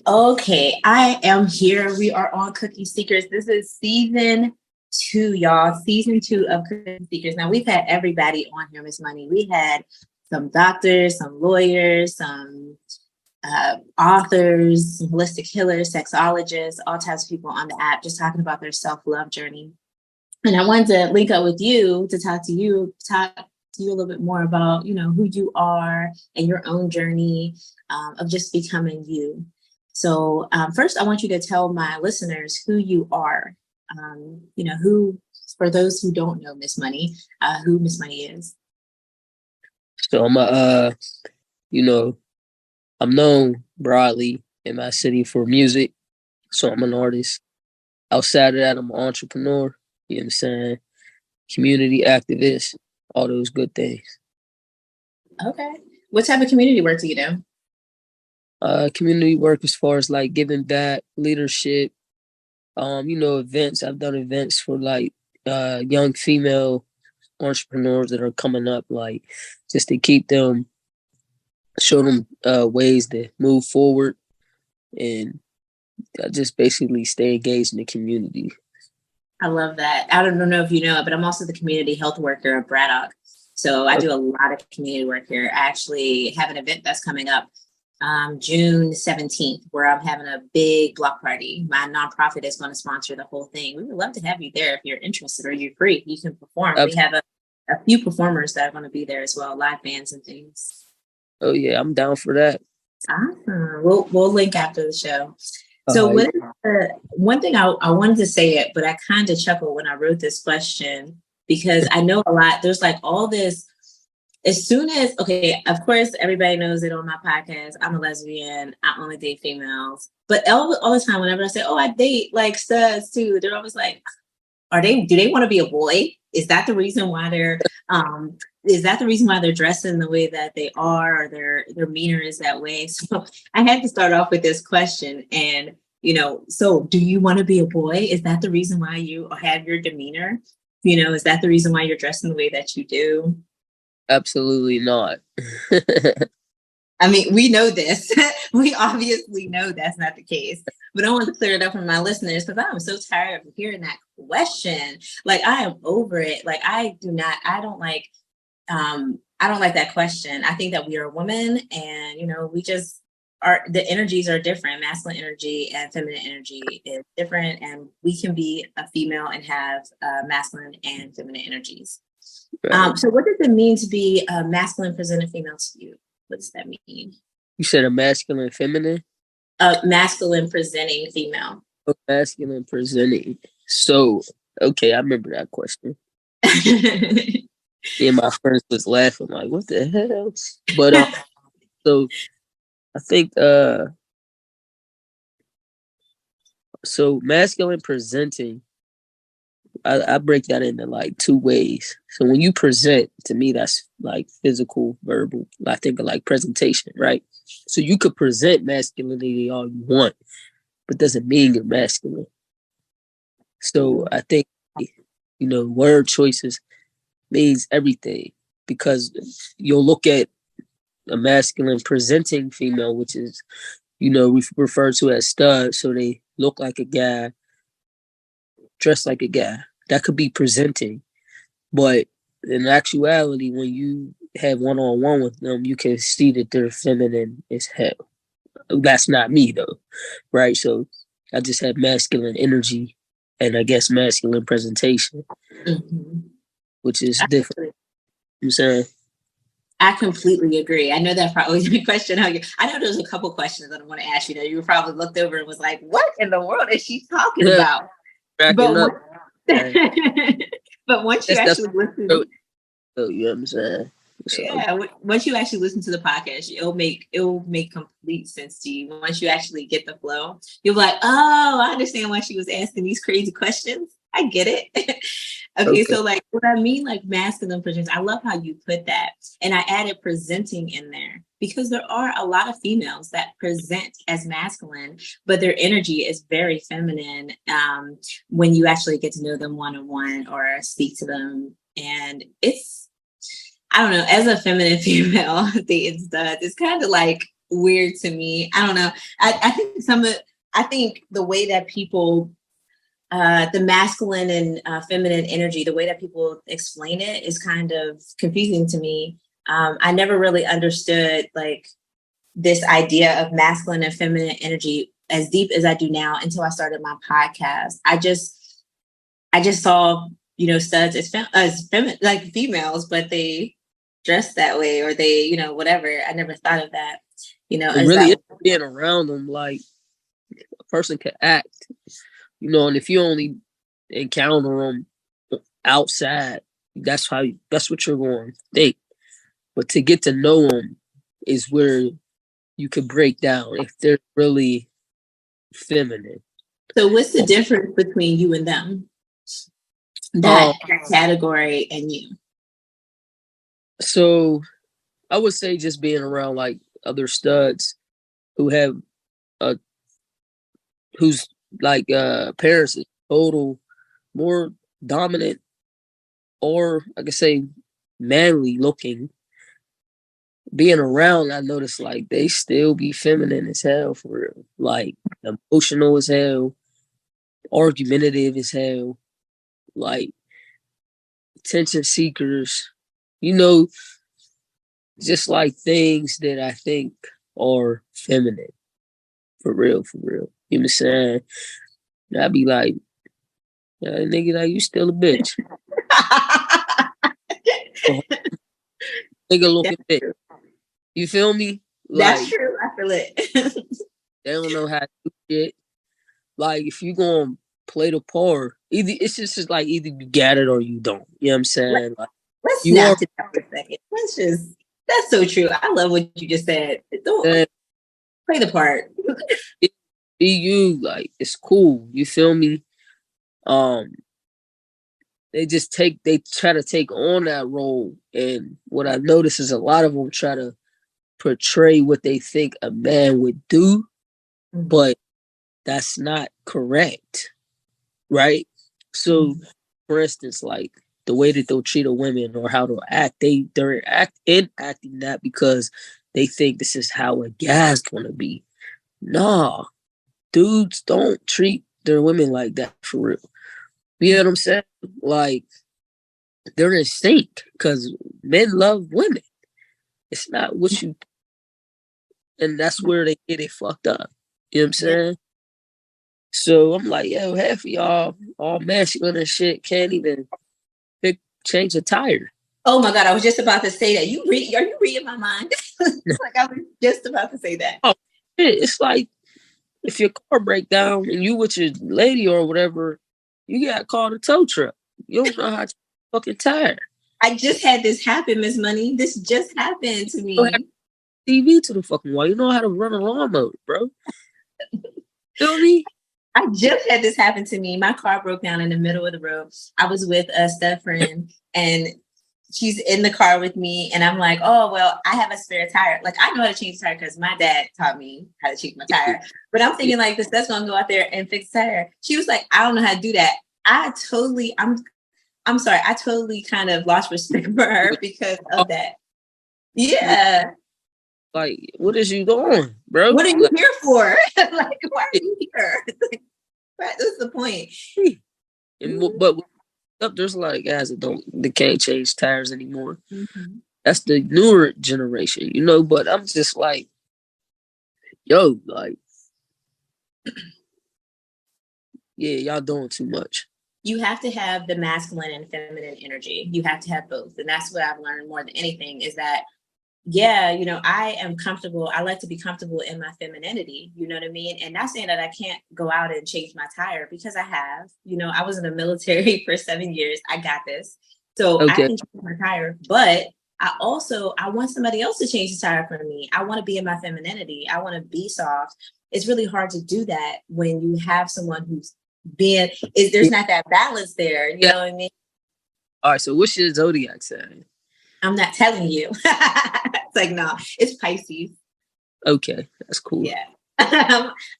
Okay, I am here. We are on Cookie Seekers. This is season 2, y'all. Season 2 of Cookie Seekers. Now, we've had everybody on here, Miss Money. We had some doctors, some lawyers, some authors, some holistic healers, sexologists, all types of people on the app just talking about their self-love journey. And I wanted to link up with you to talk to you a little bit more about, who you are and your own journey of just becoming you. So first, I want you to tell my listeners who you are. Who, for those who don't know Miss Money, who Miss Money is. So I'm known broadly in my city for music. So I'm an artist. Outside of that, I'm an entrepreneur. You know what I'm saying? Community activist, all those good things. Okay. What type of community work do you do? Community work as far as like giving back, leadership, events. I've done events for like young female entrepreneurs that are coming up, like just to keep them, show them ways to move forward, and just basically stay engaged in the community. I love that. I don't know if you know it, but I'm also the community health worker of Braddock. So I do a lot of community work here. I actually have an event that's coming up June 17th, where I'm having a big block party. My nonprofit is going to sponsor the whole thing. We would love to have you there if you're interested or you're free. You can perform. We have a few performers that are going to be there as well, live bands and things. Oh yeah, I'm down for that. Awesome. We'll link after the show. So what is one thing I wanted to say it, but I kind of chuckled when I wrote this question because I know a lot. There's like all this. As soon as, okay, of course, everybody knows it on my podcast. I'm a lesbian. I only date females. But all the time, whenever I say, oh, I date like studs too, they're always like, do they want to be a boy? Is that the reason why they're dressing the way that they are, or their demeanor is that way? So I had to start off with this question. And, so do you want to be a boy? Is that the reason why you have your demeanor? Is that the reason why you're dressing the way that you do? Absolutely not. I mean, we know this. We obviously know that's not the case. But I want to clear it up for my listeners because I'm so tired of hearing that question. Like, I am over it. Like, I don't like that question. I think that we are women and, we just the energies are different. Masculine energy and feminine energy is different. And we can be a female and have masculine and feminine energies. Right. So what does it mean to be a masculine presenting female to you? What does that mean? You said a masculine feminine? Masculine presenting female. Oh, masculine presenting. So, okay, I remember that question. Yeah, my friends was laughing like, what the hell? But so I think so masculine presenting, I break that into like two ways. So when you present, to me, that's like physical, verbal. I think of like presentation, right? So you could present masculinity all you want, but doesn't mean you're masculine. So I think, word choices means everything, because you'll look at a masculine presenting female, which is, referred to as stud. So they look like a guy, dress like a guy. That could be presenting. But in actuality, when you have one-on-one with them, you can see that they're feminine as hell. That's not me, though, right? So I just have masculine energy and I guess masculine presentation, which is different. You know what I'm saying? I completely agree. I know that probably a question. I know there's a couple questions that I want to ask you that you probably looked over and was like, what in the world is she talking about? But once you actually listen, you know what I'm saying? So, yeah, once you actually listen to the podcast, it'll make complete sense to you. Once you actually get the flow, you'll be like, oh, I understand why she was asking these crazy questions. I get it. Okay, so like what I mean, like masculine presence, I love how you put that. And I added presenting in there because there are a lot of females that present as masculine, but their energy is very feminine when you actually get to know them one-on-one or speak to them. And I don't know, as a feminine female, it's kind of like weird to me. I don't know. I think I think the way that people, the masculine and feminine energy, the way that people explain it is kind of confusing to me. I never really understood like this idea of masculine and feminine energy as deep as I do now until I started my podcast. I just saw, studs as like females, but they dress that way or they, whatever. I never thought of that, It really is being around them. Like a person can act, and if you only encounter them outside, that's what you're going to think. But to get to know them is where you could break down if they're really feminine. So what's the difference between you and them? That category and you? So I would say just being around like other studs who have whose like parents is total more dominant, or I could say manly looking. Being around, I noticed like they still be feminine as hell for real. Like emotional as hell, argumentative as hell, like attention seekers, just like things that I think are feminine. For real, for real. You know what I'm saying? I'd be like, yeah, nigga, like you still a bitch. Nigga looking bitch. You feel me? Like, that's true. I feel it. They don't know how to do shit. Like if you gonna play the part, it's just like either you get it or you don't. You know what I'm saying? Let's snap to that for a second. That's so true. I love what you just said. Don't play the part. Be you, like it's cool. You feel me? They try to take on that role, and what I notice is a lot of them try to portray what they think a man would do, but that's not correct, right? So, for instance, like the way that they'll treat a woman or how they'll act, they're acting that because they think this is how a guy's gonna be. Nah, dudes don't treat their women like that for real. You know what I'm saying? Like they're in sync because men love women. It's not what you, and that's where they get it fucked up. You know what I'm saying? So I'm like, yo, half of y'all all masculine and shit can't even change a tire. Oh my God, I was just about to say that. Are you reading my mind? Like I was just about to say that. Oh, it's like if your car break down and you with your lady or whatever, you got called a tow truck. You don't know how to fucking tire. I just had this happen, Miss Money. This just happened to me. TV to the fucking wall. You know how to run a lawnmower, bro. Feel me? I just had this happen to me. My car broke down in the middle of the road. I was with a stud friend and she's in the car with me. And I'm like, oh, well, I have a spare tire. Like, I know how to change the tire because my dad taught me how to change my tire. But I'm thinking like, the stud's going to go out there and fix the tire. She was like, I don't know how to do that. I'm sorry. I totally kind of lost respect for her because of that. Yeah. Like, what is you doing, bro? What are you here for? Like, why are you here? That's the point. But there's a lot of guys that can't change tires anymore. Mm-hmm. That's the newer generation, but I'm just like, yo, like, yeah, y'all doing too much. You have to have the masculine and feminine energy. You have to have both. And that's what I've learned more than anything is that, yeah, I am comfortable. I like to be comfortable in my femininity. You know what I mean? And not saying that I can't go out and change my tire because I have. I was in the military for 7 years. I got this. So I can change my tire. But I want somebody else to change the tire for me. I want to be in my femininity. I want to be soft. It's really hard to do that when you have someone who's there's not that balance there. You know what I mean? All right. So what's your zodiac sign? I'm not telling you. It's like, no, it's Pisces. Okay, that's cool. Yeah.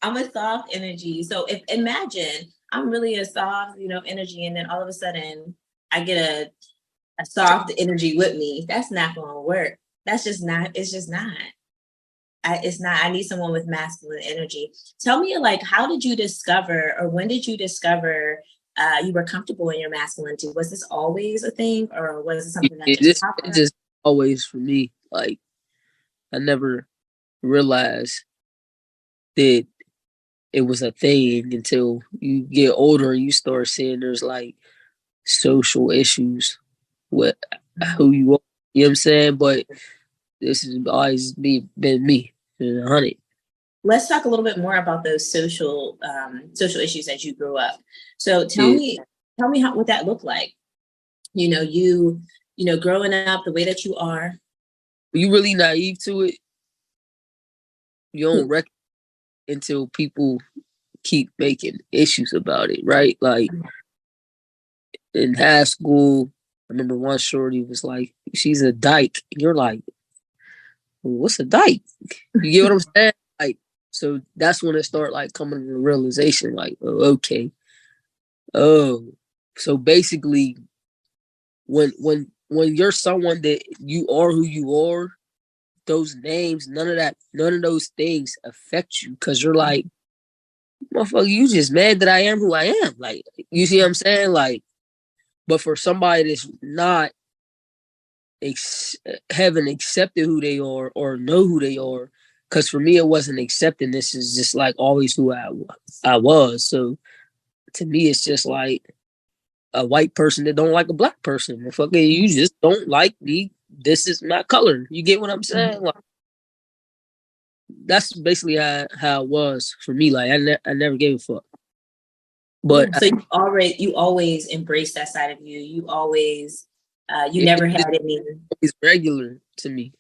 I'm a soft energy. So imagine I'm really a soft, energy, and then all of a sudden I get a soft energy with me. That's not going to work. It's just not. it's not, I need someone with masculine energy. Tell me, like, how did you discover, or when did you discover you were comfortable in your masculinity? Was this always a thing, or was it something that just It happened? just always for me. Like I never realized that it was a thing until you get older and you start seeing there's like social issues with who you are. You know what I'm saying? But this has always been me, 100. Let's talk a little bit more about those social issues as you grew up. So Yeah. tell me how what that looked like. Growing up the way that you are. You really naive to it. You don't reckon until people keep making issues about it, right? Like in high school, I remember one shorty was like, "She's a dyke." And you're like, "What's a dyke?" You get what I'm saying? Like, so that's when it start like coming to the realization, like, oh, okay, oh, so basically, when you're someone that you are who you are, those names, none of those things affect you because you're like, motherfucker, you just mad that I am who I am. Like, you see what I'm saying? Like, but for somebody that's not haven't accepted who they are or know who they are, because for me it wasn't accepting. This is just like always who I was. So to me, it's just like a white person that don't like a black person. Motherfucker, you just don't like me. This is my color. You get what I'm saying? Like, that's basically how it was for me. Like I never gave a fuck. Yeah. But So you always embraced that side of you. You always you it, never it's had any. always regular to me.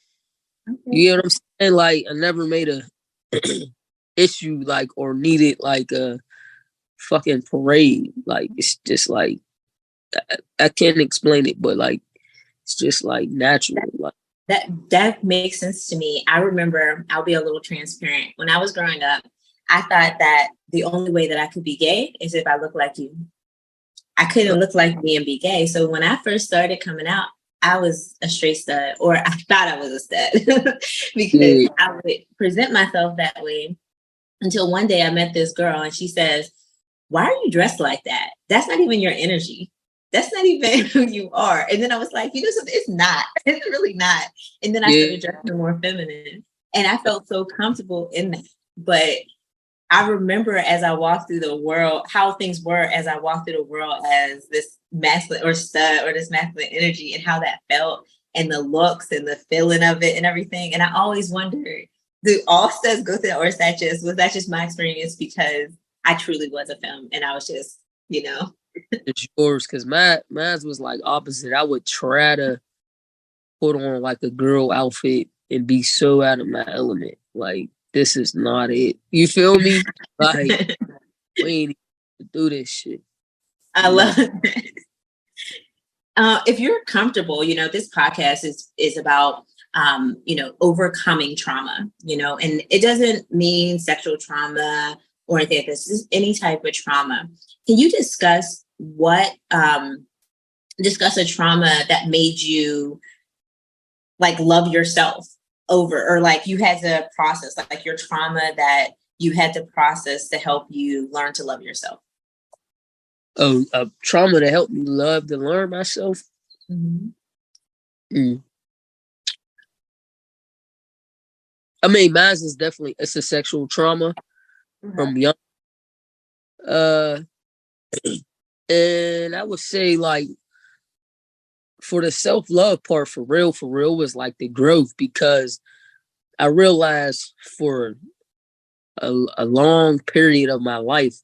Okay. You get what I'm saying? Like I never made a issue like or needed like a fucking parade. Like it's just like I can't explain it, but like it's just like natural. Like That makes sense to me. I remember, I'll be a little transparent. When I was growing up, I thought that the only way that I could be gay is if I looked like you. I couldn't look like me and be gay. So when I first started coming out, I was a straight stud, or I thought I was a stud because yeah, I would present myself that way until one day I met this girl and she says, "Why are you dressed like that? That's not even your energy. That's not even who you are." And then I was like, you know something? It's not. It's really not. And then I yeah, started dressing more feminine. And I felt so comfortable in that. But I remember as I walked through the world, how things were as I walked through the world as this masculine or stud or this masculine energy and how that felt and the looks and the feeling of it and everything. And I always wondered, do all studs go through that, or is that just my experience because I truly was a femme and I was just, you know. it's yours. Cause mine was like opposite. I would try to put on like a girl outfit and be so out of my element. Like this is not it. You feel me? Like we ain't even do this shit. I Nah. love it. If you're comfortable, this podcast is about overcoming trauma, and it doesn't mean sexual trauma or anything like this. This is any type of trauma. Can you discuss discuss a trauma that made you like love yourself over, or like you had to process like your trauma that you had to process to help you learn to love yourself? A trauma that helped me love to learn myself. Mm-hmm. Mm. I mean, mine is definitely it's a sexual trauma from young. Uh, and I would say like for the self love part, for real, was like the growth because I realized for a long period of my life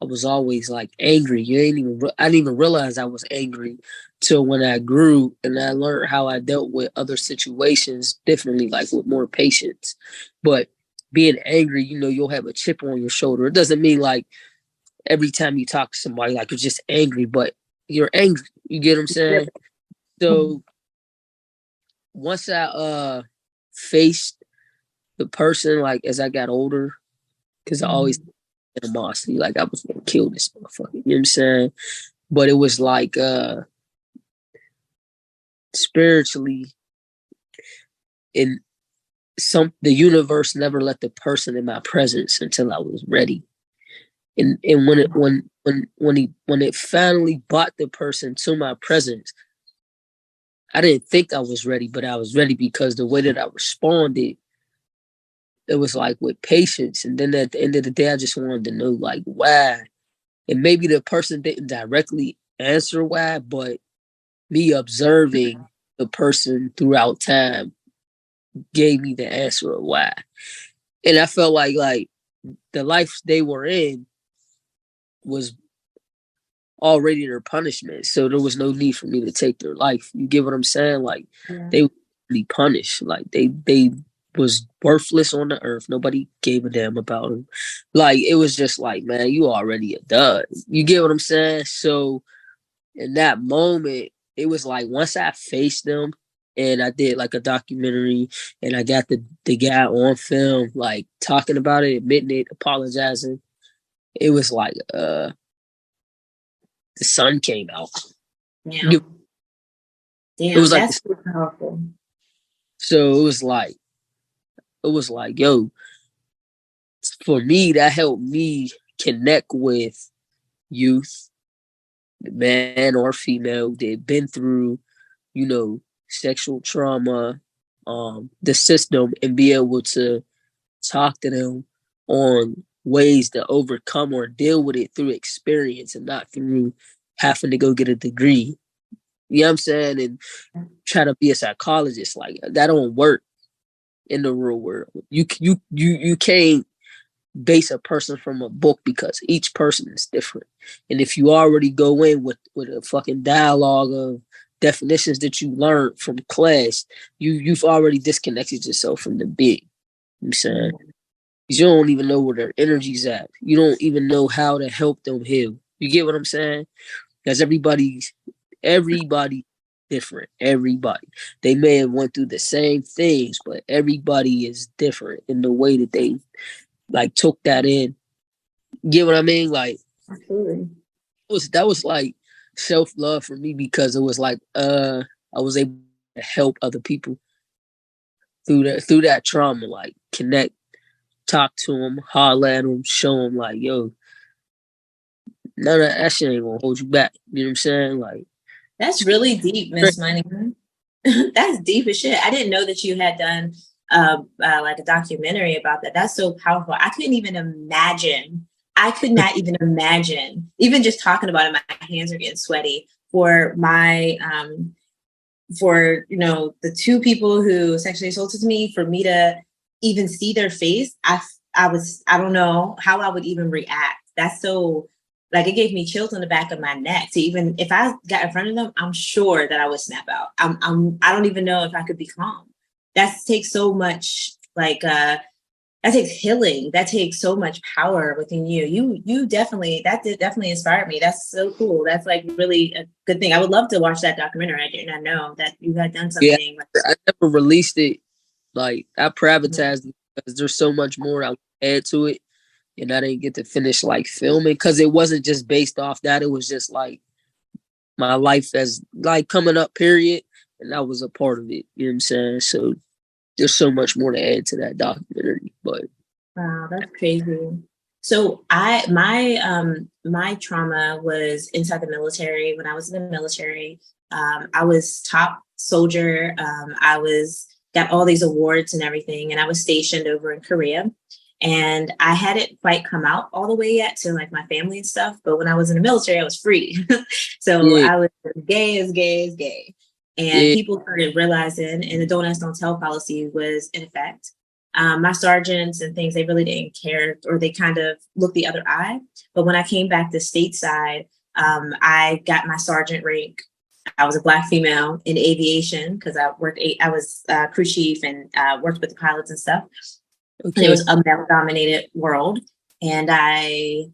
I was always like angry. I didn't even realize I was angry till when I grew and I learned how I dealt with other situations differently, like with more patience. But being angry, you'll have a chip on your shoulder. It doesn't mean like every time you talk to somebody, like you're just angry, but you're angry. You get what I'm saying? So once I faced the person, like as I got older, because I always animosity. Like I was gonna kill this motherfucker. You know what I'm saying? But it was like spiritually and the universe never let the person in my presence until I was ready. And when it finally brought the person to my presence, I didn't think I was ready, but I was ready because the way that I responded, it was like with patience. And then at the end of the day, I just wanted to know like why. And maybe the person didn't directly answer why, but me observing the person throughout time gave me the answer of why. And I felt like the life they were in was already their punishment. So there was no need for me to take their life. You get what I'm saying? Like they were really punished. Like they was worthless on the earth. Nobody gave a damn about them. Like it was just like, man, you already a dud. You get what I'm saying? So in that moment, it was like once I faced them and I did like a documentary and I got the guy on film, like talking about it, admitting it, apologizing. It was like the sun came out. Yeah. Damn, it was like that's so powerful. So it was like, yo, for me, that helped me connect with youth, man or female, they've been through, sexual trauma, the system, and be able to talk to them on ways to overcome or deal with it through experience and not through having to go get a degree. You know what I'm saying? And try to be a psychologist. Like that don't work in the real world. You can't base a person from a book because each person is different. And if you already go in with a fucking dialogue of definitions that you learned from class, you've already disconnected yourself from the big. You know what I'm saying? Because you don't even know where their energy's at. You don't even know how to help them heal. You get what I'm saying? Because everybody different. Everybody. They may have went through the same things, but everybody is different in the way that they like took that in. Get what I mean? Like absolutely. That was like self-love for me because it was like I was able to help other people through that trauma, like connect, talk to them, holler at them, show them like, yo, none of that shit ain't gonna hold you back. You know what I'm saying? Like that's really deep, Miss Money. That's deep as shit. I didn't know that you had done like a documentary about that. That's so powerful. I couldn't even imagine. I could not even imagine. Even just talking about it, my hands are getting sweaty for my for the two people who sexually assaulted me. For me to even see their face, I don't know how I would even react. That's so. Like it gave me chills on the back of my neck. To even if I got in front of them, I'm sure that I would snap out. I don't even know if I could be calm. That takes so much that takes healing. That takes so much power within you. You definitely definitely inspired me. That's so cool. That's like really a good thing. I would love to watch that documentary. I did not know that you had done something. Yeah, I never released it. Like I privatized it because there's so much more I would add to it. And I didn't get to finish like filming because it wasn't just based off that. It was just like my life as like coming up period. And that was a part of it. You know what I'm saying? So there's so much more to add to that documentary. But wow, that's crazy. So my trauma was inside the military. When I was in the military, I was top soldier. I got all these awards and everything. And I was stationed over in Korea. And I hadn't quite come out all the way yet to like my family and stuff. But when I was in the military, I was free. So I was gay as gay. And people started realizing, and the don't ask, don't tell policy was in effect. My sergeants and things, they really didn't care, or they kind of looked the other eye. But when I came back to stateside, I got my sergeant rank. I was a Black female in aviation because I was crew chief and worked with the pilots and stuff. Okay. It was a male-dominated world, and a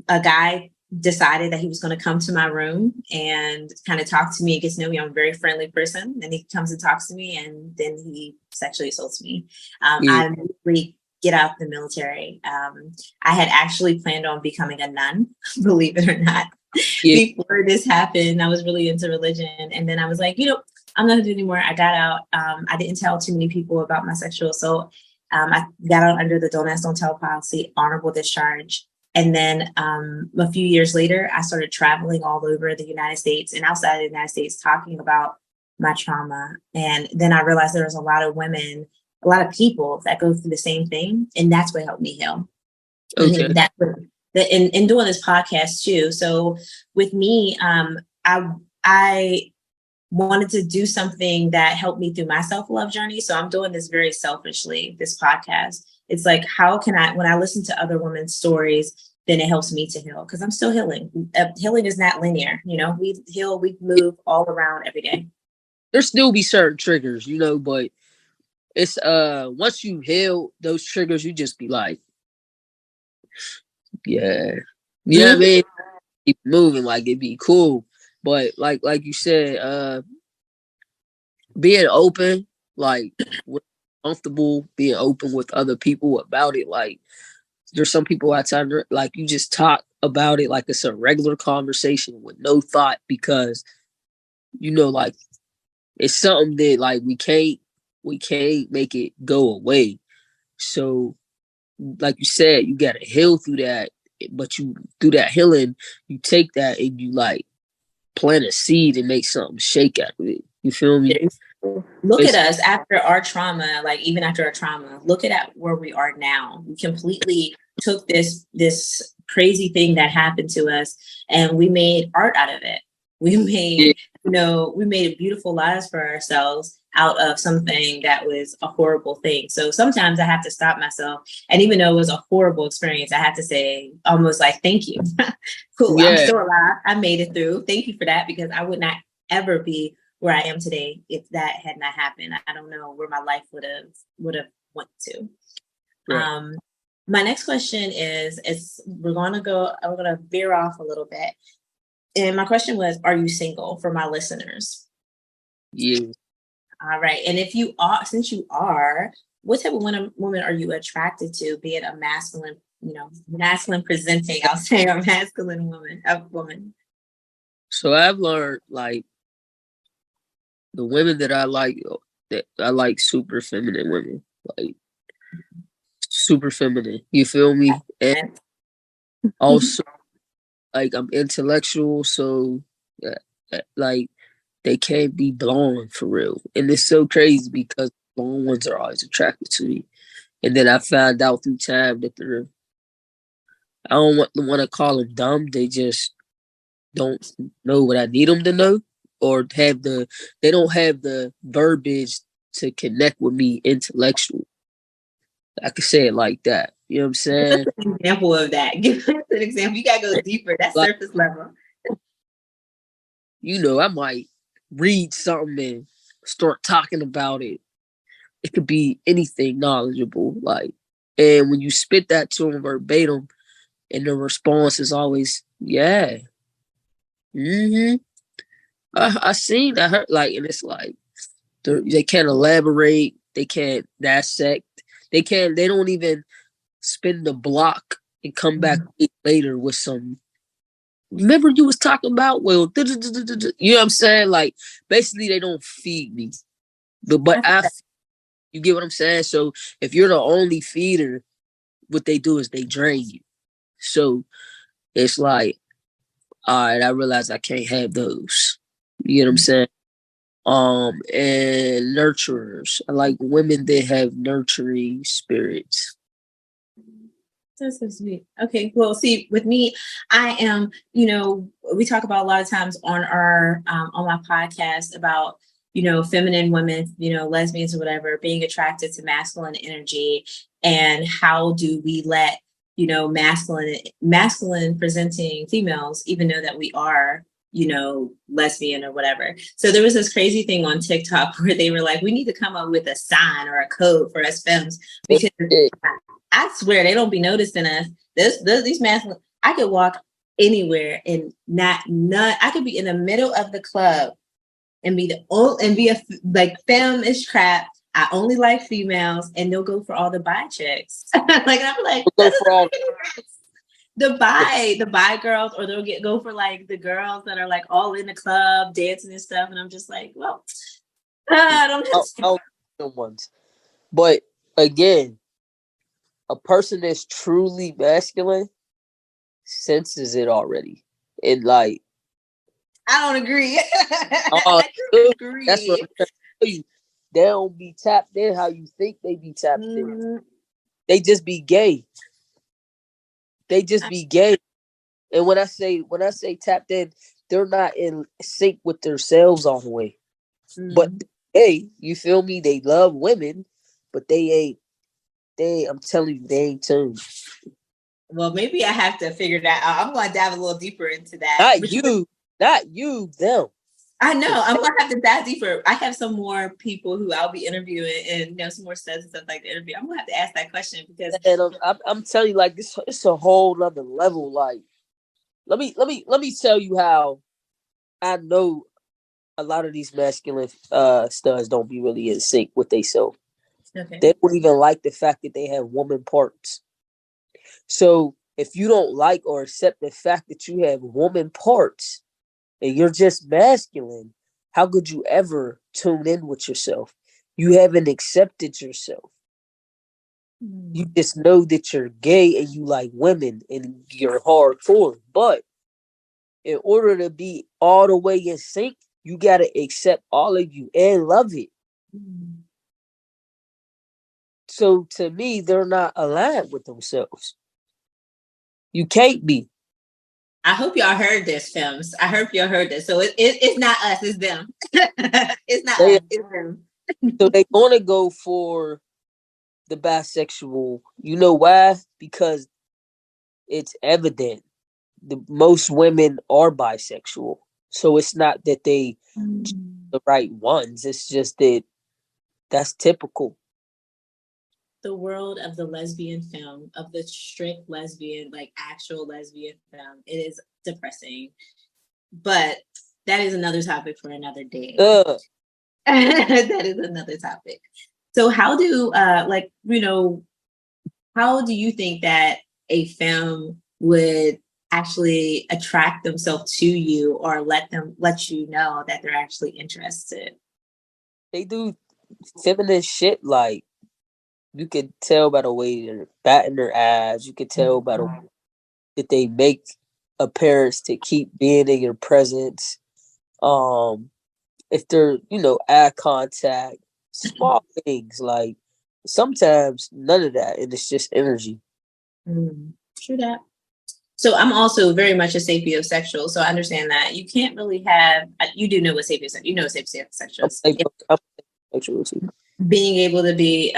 guy decided that he was going to come to my room and kind of talk to me and get to know me. I'm a very friendly person, and he comes and talks to me, and then he sexually assaults me. I immediately get out of the military. I had actually planned on becoming a nun, believe it or not. Before this happened, I was really into religion, and then I was like, I'm not gonna do it anymore. I got out. I didn't tell too many people about my sexual assault. I got out under the Don't Ask, Don't Tell policy, honorable discharge. And then a few years later, I started traveling all over the United States and outside of the United States talking about my trauma. And then I realized there was a lot of women, a lot of people that go through the same thing. And that's what helped me heal. Okay. And that's what, in doing this podcast too. So with me, I wanted to do something that helped me through my self-love journey. So I'm doing this very selfishly, this podcast. It's like, how can I, when I listen to other women's stories, then it helps me to heal because I'm still healing. Healing is not linear. You know, we heal, we move all around every day. There still be certain triggers, you know, but it's once you heal those triggers, you just be like, yeah. You know what I mean? Keep moving, like it'd be cool. But like you said, being open, like comfortable being open with other people about it. Like there's some people I tell like you just talk about it like it's a regular conversation with no thought because you know, like it's something that like we can't make it go away. So like you said, you gotta heal through that. But you through that healing, you take that and you like plant a seed and make something shake out of it. You feel me? Look at us after our trauma, like even after our trauma, look at where we are now. We completely took this crazy thing that happened to us and we made art out of it. We made, we made beautiful lives for ourselves out of something that was a horrible thing. So sometimes I have to stop myself. And even though it was a horrible experience, I have to say almost like, thank you. Cool. Yeah. I'm still alive. I made it through. Thank you for that, because I would not ever be where I am today if that had not happened. I don't know where my life would have went to. Right. My next question is we're gonna veer off a little bit. And my question was, are you single, for my listeners? Yeah. All right. And if you are, since you are, what type of woman are you attracted to, be it a masculine, masculine presenting, I'll say, a masculine woman? So I've learned like the women that I like super feminine women, like super feminine. You feel me? And also like I'm intellectual, so like they can't be blonde for real. And it's so crazy because blonde ones are always attracted to me. And then I found out through time that I don't want to call them dumb. They just don't know what I need them to know, or they don't have the verbiage to connect with me intellectually. I could say it like that. You know what I'm saying? What's an example of that? Give us an example. You gotta go deeper. That's like, surface level. I might read something and start talking about it. It could be anything knowledgeable, like, and when you spit that to them verbatim, and the response is always, yeah. I seen, I heard, like, and it's like they can't elaborate, they can't dissect, they don't even spin the block and come back later with some. Remember you was talking about, well, you know what I'm saying? Like, basically they don't feed me, but you get what I'm saying? So if you're the only feeder, what they do is they drain you. So it's like, all right, I realize I can't have those. You know what I'm saying? And nurturers. I like women that have nurturing spirits. That's so sweet. Okay, well, see, with me, I am, we talk about a lot of times on our on my podcast about, feminine women, lesbians or whatever, being attracted to masculine energy, and how do we let, masculine presenting females, even though that we are, lesbian or whatever. So there was this crazy thing on TikTok where they were like, we need to come up with a sign or a code for us femmes, because I swear they don't be noticing us. These masculine, I could walk anywhere and I could be in the middle of the club and be a femme-ish crap. I only like females, and they'll go for all the bi chicks. Like, I'm like, the bi girls, or they'll go for like the girls that are like all in the club dancing and stuff. And I'm just like, well, I don't I don't like them ones. But again, a person that's truly masculine senses it already. And like, I don't agree. uh, I don't that's what agree. I'm trying to tell you. They don't be tapped in how you think they be tapped in. Mm, They just be gay. They just be gay. And when I say tapped in, they're not in sync with themselves all the way. But mm. hey, you feel me? They love women, but they ain't. I'm telling you, they ain't tuned. Well, maybe I have to figure that out. I'm going to dive a little deeper into that. Not you, not you, them. I know I'm going to have to dive deeper. I have some more people who I'll be interviewing, and some more studs and stuff like the interview. I'm going to have to ask that question because And I'm telling you, like this, it's a whole nother level. Like, let me tell you how I know a lot of these masculine studs don't be really in sync with themselves. okay. They don't even like the fact that they have woman parts. So if you don't like or accept the fact that you have woman parts and you're just masculine, how could you ever tune in with yourself? You haven't accepted yourself. You just know that you're gay and you like women and you're hardcore. But in order to be all the way in sync, you gotta accept all of you and love it. So to me, they're not aligned with themselves. You can't be. I hope y'all heard this, films. I hope y'all heard this. So it's not us, it's them. It's not They us, it's them. so they gonna go for the bisexual. You know why? Because it's evident. Most women are bisexual. So it's not that they the right ones. It's just that that's typical. The world of the lesbian film, of the strict lesbian, like actual lesbian film, it is depressing. But that is another topic for another day. That is another topic. So how do how do you think that a film would actually attract themselves to you or let you know that they're actually interested? They do feminine shit like you could tell by the way they're batting their eyes. You could tell by the way that they make appearance to keep being in your presence. Um, if they're, eye contact, small things like sometimes none of that, and it's just energy. True that. So I'm also very much a sapiosexual. So I understand that you can't really have. You do know what sapiosexual. You know what sapiosexual is. I'm sexual too. Being able to be,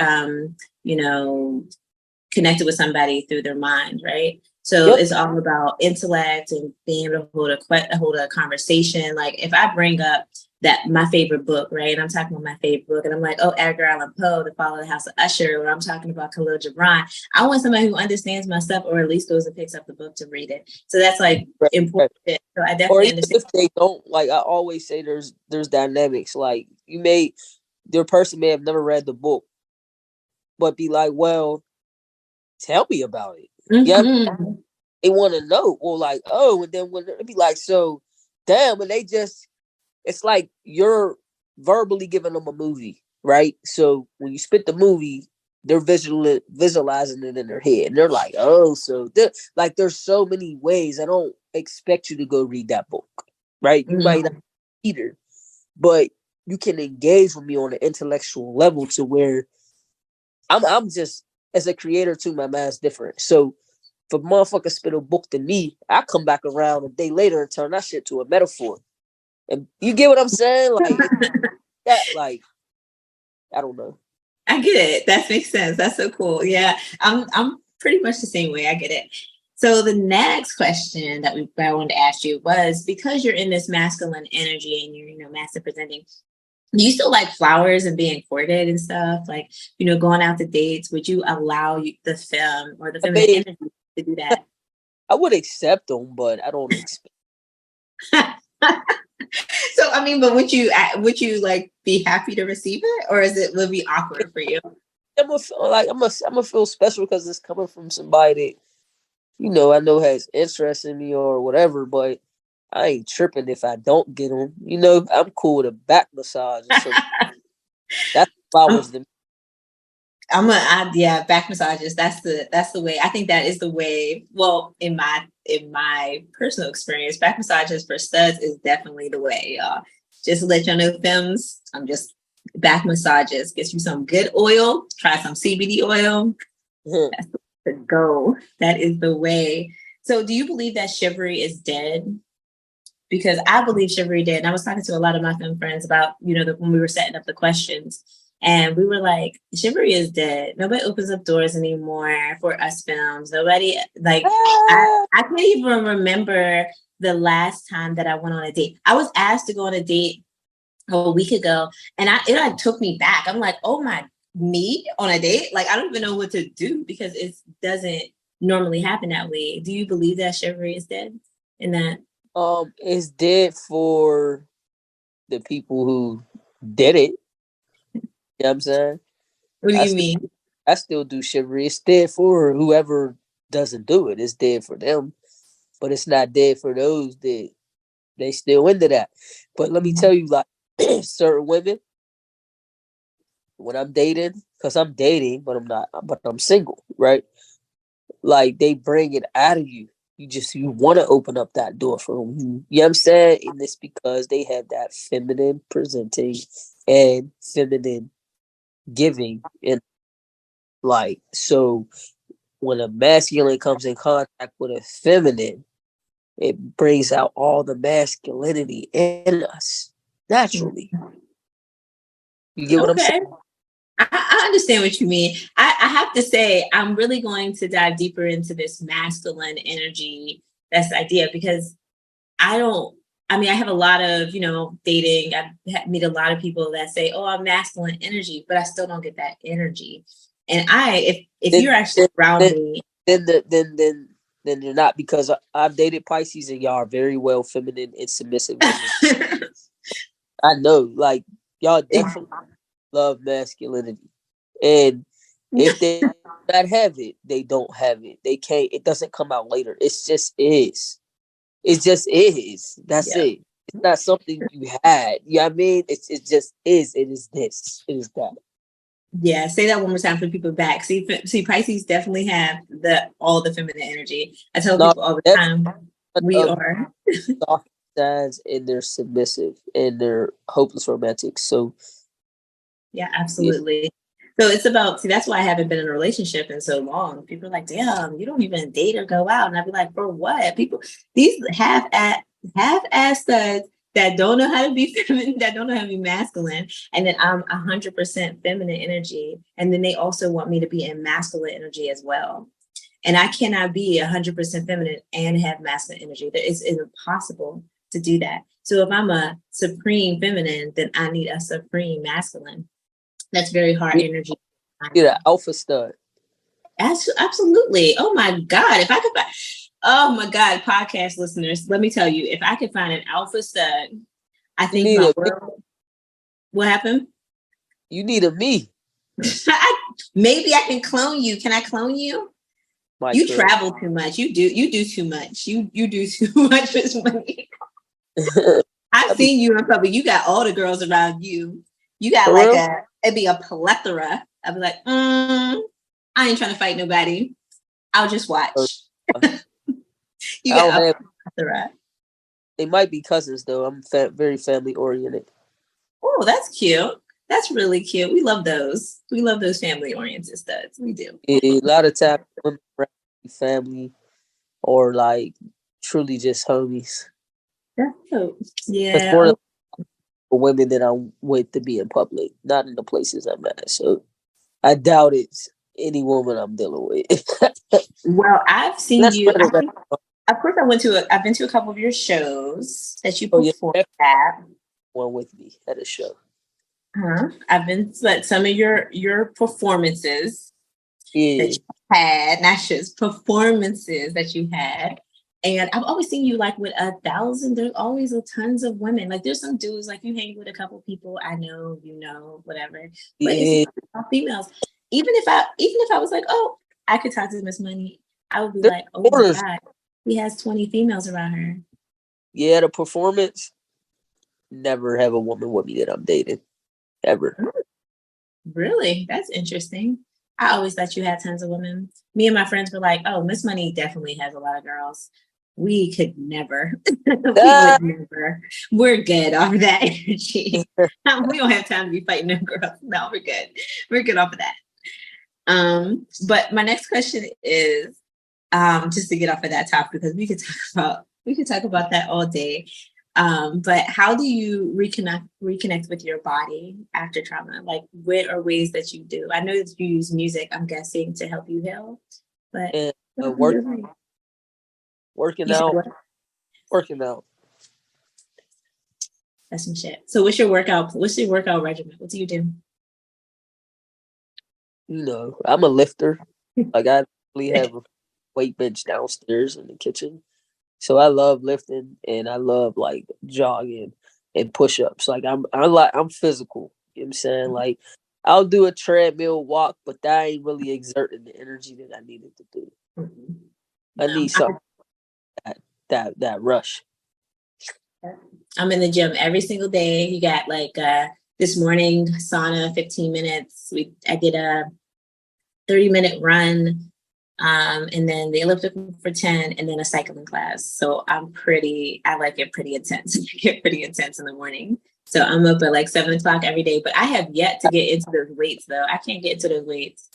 connected with somebody through their mind, right? So Yep. it's all about intellect and being able to hold a conversation. Like if I bring up that my favorite book, right? And I'm talking about my favorite book, and I'm like, oh, Edgar Allan Poe, The Fall of the House of Usher, or I'm talking about Khalil Gibran. I want somebody who understands my stuff, or at least goes and picks up the book to read it. So that's like important. So I Or definitely even understand. if they don't, like I always say, there's dynamics. Like their person may have never read the book, but be like, well, tell me about it. Yeah, they want to know. Well, like, oh, and then when it be like, so, damn, and it's like you're verbally giving them a movie, right? So when you spit the movie, they're visualizing it in their head, and they're like, oh, so like there's so many ways. I don't expect you to go read that book, right? You might not either, but you can engage with me on an intellectual level to where I'm just as a creator too, my mind's different. So if a motherfucker spit a book to me, I come back around a day later and turn that shit to a metaphor. And you get what I'm saying? Like that, like, I don't know. I get it. That makes sense. That's so cool. Yeah, I'm pretty much the same way. I get it. So the next question that I wanted to ask you was, because you're in this masculine energy and you're masculine presenting, do you still like flowers and being courted and stuff? Like, going out to dates, would you allow the film or the I feminine mean, energy to do that? I would accept them, but I don't expect. So I mean, but would you like be happy to receive it, or would it be awkward for you? I'm gonna feel like I'm gonna feel special because it's coming from somebody that I know has interest in me or whatever. But I ain't tripping if I don't get them. I'm cool with a back massage or something. That's flowers to me. Yeah, back massages. That's the way. I think that is the way. Well, in my personal experience, back massages for studs is definitely the way, y'all. Just to let y'all know, femmes, I'm just back massages. Get you some good oil. Try some CBD oil. That's the go. That is the way. So, do you believe that chivalry is dead? Because I believe chivalry dead. And I was talking to a lot of my femme friends about, when we were setting up the questions. And we were like, chivalry is dead. Nobody opens up doors anymore for us femmes. Nobody, like, I can't even remember the last time that I went on a date. I was asked to go on a date a week ago, and it like took me back. I'm like, oh my, me on a date? Like, I don't even know what to do because it doesn't normally happen that way. Do you believe that chivalry is dead in that? It's dead for the people who did it. You know what I'm saying? What do you mean? I still do chivalry. It's dead for whoever doesn't do it. It's dead for them. But it's not dead for those that they still into that. But let me tell you, like, certain women, when I'm dating, because I'm dating, but I'm single, right? Like, they bring it out of you. You want to open up that door for them. You know what I'm saying? And it's because they have that feminine presenting and feminine giving. And like, so when a masculine comes in contact with a feminine, it brings out all the masculinity in us naturally. You get what I'm saying? I understand what you mean. I have to say, I'm really going to dive deeper into this masculine energy, that's the idea, because I have a lot of, dating. I've meet a lot of people that say, oh, I'm masculine energy, but I still don't get that energy. And if you're actually around me. Then you're not, because I've dated Pisces and y'all are very well feminine and submissive women. I know, like, y'all definitely love masculinity. And if they not have it, they don't have it. They can't, it doesn't come out later. It's just is. It just is. That's it. It's not something you had. You know what I mean? It just is. It is this. It is that. Yeah, say that one more time for people back. See, Pisces definitely have all the feminine energy. I tell people all the time, we are soft signs, and they're submissive and they're hopeless romantics. So yeah, absolutely. So it's about, that's why I haven't been in a relationship in so long. People are like, damn, you don't even date or go out. And I'd be like, for what? These half-ass studs that don't know how to be feminine, that don't know how to be masculine. And then I'm 100% feminine energy. And then they also want me to be in masculine energy as well. And I cannot be 100% feminine and have masculine energy. It's impossible to do that. So if I'm a supreme feminine, then I need a supreme masculine. That's very hard energy. You're an alpha stud. Absolutely. Oh my God. Oh my God, podcast listeners, let me tell you, if I could find an alpha stud, I think my world. What happened? You need a me. Maybe I can clone you. Can I clone you? You travel too much. You do too much. You do too much with money. I've seen you in public. You got all the girls around you. You got it'd be a plethora. I'd be like, I ain't trying to fight nobody. I'll just watch. You got a plethora. They might be cousins though. I'm very family oriented. Oh, that's cute. That's really cute. We love those. We love those family oriented studs. We do. A lot of times, family or like truly just homies. That's so, yeah. For women that I'm with to be in public, not in the places I'm at. So I doubt it's any woman I'm dealing with. Well, I've seen you. Of course, I've been to a couple of your shows that you performed at. One with me at a show. I've been to some of your performances that you had, not shows, performances that you had. And I've always seen you like with 1,000. There's always tons of women. Like there's some dudes like you hang with a couple people. I know, whatever. But it's all females. Even if I was like, oh, I could talk to Miss Money, I would be like, oh my God, he has 20 females around her. Yeah, the performance. Never have a woman with me that I'm dating. Ever. Really? That's interesting. I always thought you had tons of women. Me and my friends were like, oh, Miss Money definitely has a lot of girls. We could never. We Ah! would never. We're good off of that energy. We don't have time to be fighting them girls. No, we're good. We're good off of that. But my next question is just to get off of that topic because we could talk about that all day. But how do you reconnect with your body after trauma? Like what are ways that you do? I know that you use music, I'm guessing, to help you heal, but And what are some work, other ways? working You said out, what? working out. That's some shit. So what's your workout? What's your workout regimen? What do you do? You know, I'm a lifter. Like I really have a weight bench downstairs in the kitchen. So I love lifting and I love like jogging and push ups. Like I'm physical. You know what I'm saying? Like I'll do a treadmill walk, but that ain't really exerting the energy that I needed to do. Mhm. I No, need something that rush. I'm in the gym every single day. You got like this morning sauna, 15 minutes. I did a 30-minute run, and then the elliptical for 10, and then a cycling class. So I like it pretty intense. I get pretty intense in the morning. So I'm up at like 7 o'clock every day, but I have yet to get into those weights though. I can't get into those weights.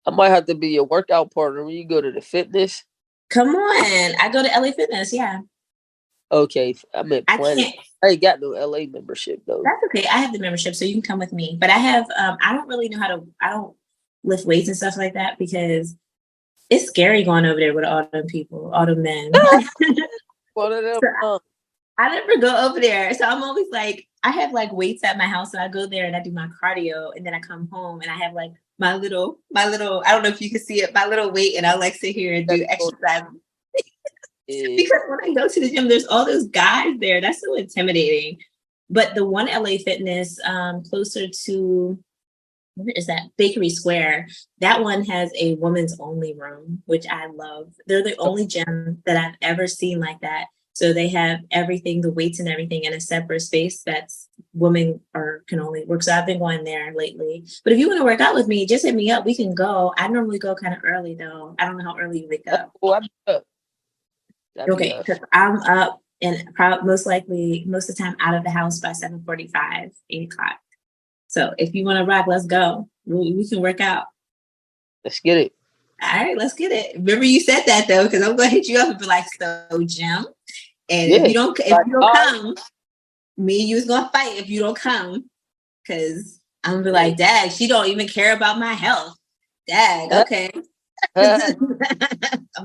I might have to be your workout partner when you go to the fitness. Come on. I go to LA Fitness. Yeah. Okay, I'm at I Planet. can't. I ain't got no LA membership though. That's okay. I have the membership, so you can come with me. But I don't really know how to, I don't lift weights and stuff like that because it's scary going over there with all them people, all the men. One of them. So I never go over there. So I'm always like, I have like weights at my house. So I go there and I do my cardio and then I come home and I have like I don't know if you can see it, my little weight, and I like sit here and do exercise. Yeah. Because when I go to the gym, there's all those guys there. That's so intimidating. But the one LA Fitness closer to, where is that? Bakery Square. That one has a women's only room, which I love. They're the only gym that I've ever seen like that. So they have everything, the weights and everything in a separate space that's women or can only work. So I've been going there lately. But if you want to work out with me, just hit me up. We can go. I normally go kind of early though. I don't know how early you wake up. Oh, I'm up. That'd be Okay, because I'm up and most likely most of the time out of the house by 7:45, 8 o'clock. So if you want to rock, let's go. We can work out. Let's get it. All right, let's get it. Remember you said that though, because I'm gonna hit you up and be like, so Jim. And Yeah. if you don't come, me and you is gonna fight if you don't come. Cause I'm gonna be like, Dag, she don't even care about my health. Dag, okay. I'm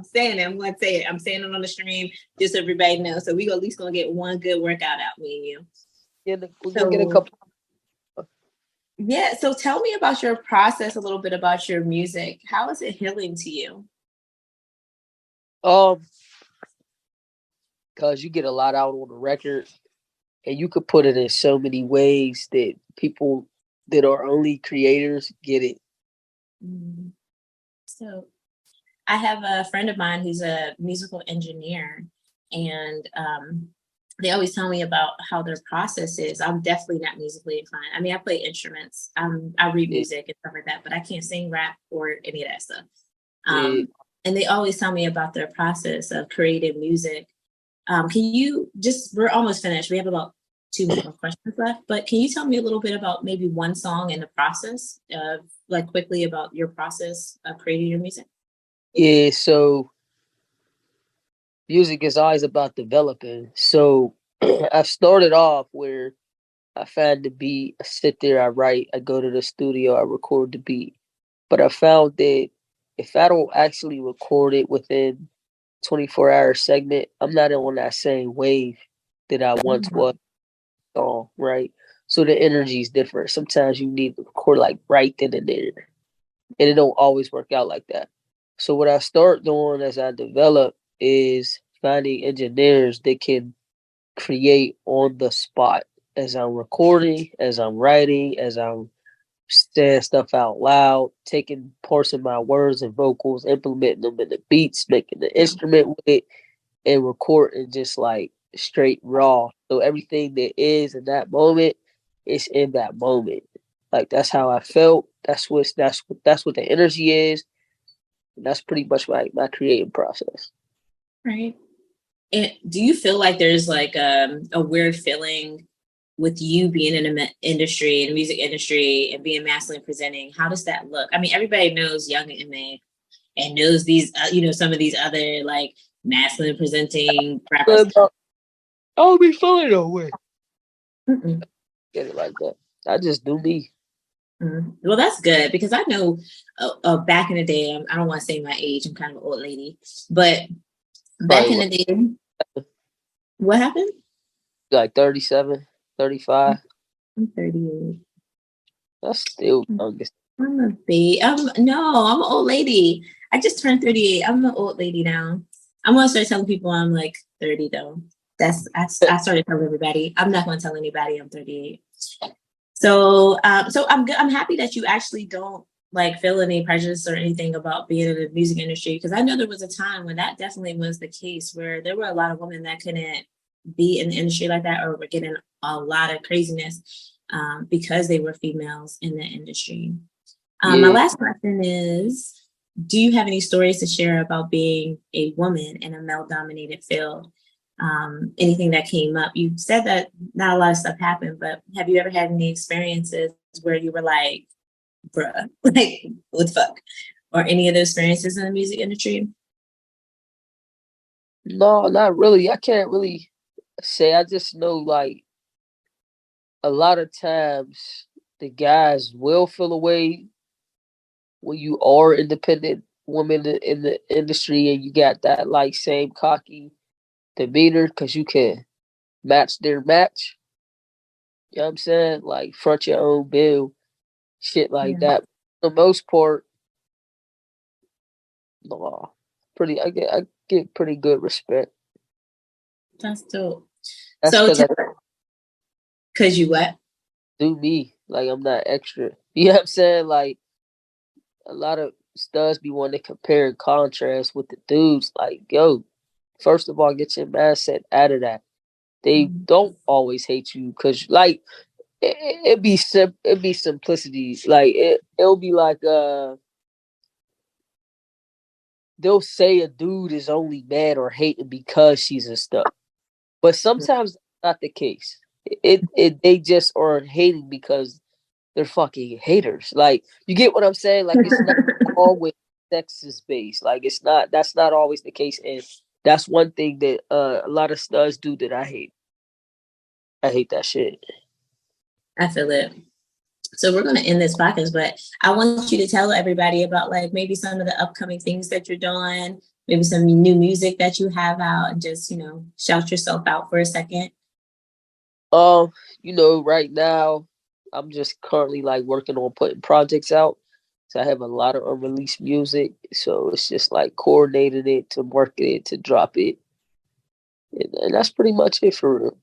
saying it. I'm gonna say it. I'm saying it on the stream, just so everybody knows. So we at least gonna get one good workout out, me and you. We're gonna get a couple. Yeah. So tell me about your process, a little bit about your music. How is it healing to you? Um, because you get a lot out on the record, and you could put it in so many ways that people that are only creators get it. Mm. So I have a friend of mine who's a musical engineer, and they always tell me about how their process is. I'm definitely not musically inclined. I mean, I play instruments, I read Yeah, music and stuff like that, but I can't sing, rap, or any of that stuff. yeah. And they always tell me about their process of creating music. Can you just, we're almost finished. We have about two more questions left, but can you tell me a little bit about maybe one song in the process of, like, quickly about your process of creating your music? Yeah, so music is always about developing. So I started off where I find the beat, I sit there, I write, I go to the studio, I record the beat. But I found that if I don't actually record it within 24-hour segment, I'm not on that same wave that I once was on, right? So the energy is different. Sometimes you need to record like right then and there. And it don't always work out like that. So what I start doing as I develop is finding engineers that can create on the spot as I'm recording, as I'm writing, as I'm saying stuff out loud, taking parts of my words and vocals, implementing them in the beats, making the instrument with it, and recording just like straight raw. So everything that is in that moment is in that moment. Like that's how I felt. That's what the energy is. And that's pretty much my creative process. Right. And do you feel like there's like a weird feeling with you being in the industry, in the music industry, and being masculine presenting? How does that look? I mean, everybody knows Young MA and knows these, some of these other like masculine presenting rappers. I don't be feeling no way. Mm-mm. Get it like that. I just do me. Well, that's good because I know back in the day, I don't want to say my age, I'm kind of an old lady, but back in the day, what happened? Like 37, 35. I'm 38. That's still youngest. I'm a baby. No, I'm an old lady. I just turned 38. I'm an old lady now. I'm gonna start telling people I'm like 30 though. I started telling everybody. I'm not gonna tell anybody I'm 38. So I'm good. I'm happy that you actually don't like feel any prejudice or anything about being in the music industry, because I know there was a time when that definitely was the case, where there were a lot of women that couldn't be in the industry like that, or were getting a lot of craziness because they were females in the industry. My last question is, do you have any stories to share about being a woman in a male-dominated field? Anything that came up? You said that not a lot of stuff happened, but have you ever had any experiences where you were like, bruh, like, what the fuck? Or any of those experiences in the music industry? No, not really. I can't really say. I just know like a lot of times the guys will feel away when you are independent woman in the industry and you got that like same cocky demeanor because you can match their match. You know what I'm saying? Like front your own bill, shit like Yeah, that. For the most part, no, I get pretty good respect. that's dope. That's So, because I cause you what? do me. Like I'm not extra. You know what I'm saying? Like a lot of studs be wanting to compare and contrast with the dudes. Like, yo, first of all, get your mindset out of that. They don't always hate you because, like, it be simplicity. Like it'll be like they'll say a dude is only mad or hating because she's a stud, but sometimes that's not the case. They just are hating because they're fucking haters. Like you get what I'm saying? Like it's not always sexist based. Like it's not. That's not always the case, and that's one thing that a lot of studs do that I hate. I hate that shit. I feel it. So we're going to end this podcast, but I want you to tell everybody about like maybe some of the upcoming things that you're doing, maybe some new music that you have out, and just, shout yourself out for a second. Right now I'm just currently like working on putting projects out. So I have a lot of unreleased music. So it's just like coordinating it to market it to drop it. And that's pretty much it for real.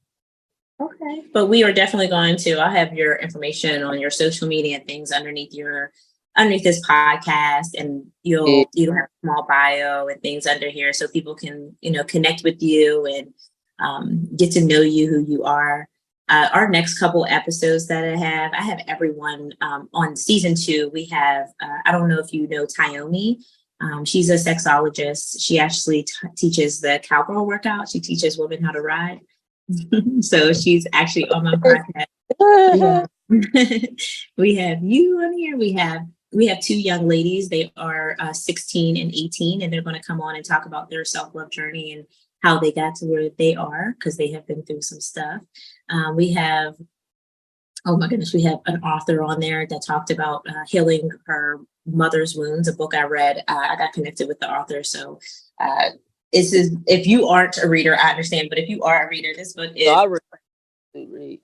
Okay. But we are definitely going to, I'll have your information on your social media and things underneath this podcast, and Yeah. you'll have a small bio and things under here so people can, connect with you and get to know you, who you are. Our next couple episodes that I have everyone on season 2. We have, I don't know if you know Tyomi. She's a sexologist. She actually teaches the cowgirl workout. She teaches women how to ride. So she's actually on my podcast. We have you on here. We have 2 young ladies. They are 16 and 18, and they're going to come on and talk about their self-love journey and how they got to where they are, because they have been through some stuff. We have, oh my goodness, we have an author on there that talked about healing her mother's wounds, a book I read. I got connected with the author. So this is, if you aren't a reader, I understand, but if you are a reader, this book is, Read.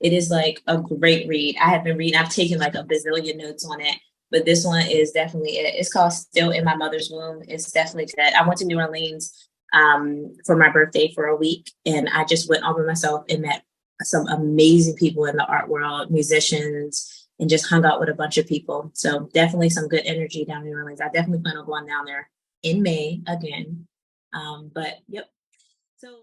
it is like a great read. I have been reading, I've taken like a bazillion notes on it, but this one is definitely it. It's called Still in My Mother's Womb. It's definitely good. I went to New Orleans for my birthday for a week, and I just went all by myself and met some amazing people in the art world, musicians, and just hung out with a bunch of people. So definitely some good energy down in New Orleans. I definitely plan on going down there in May again. But yep. So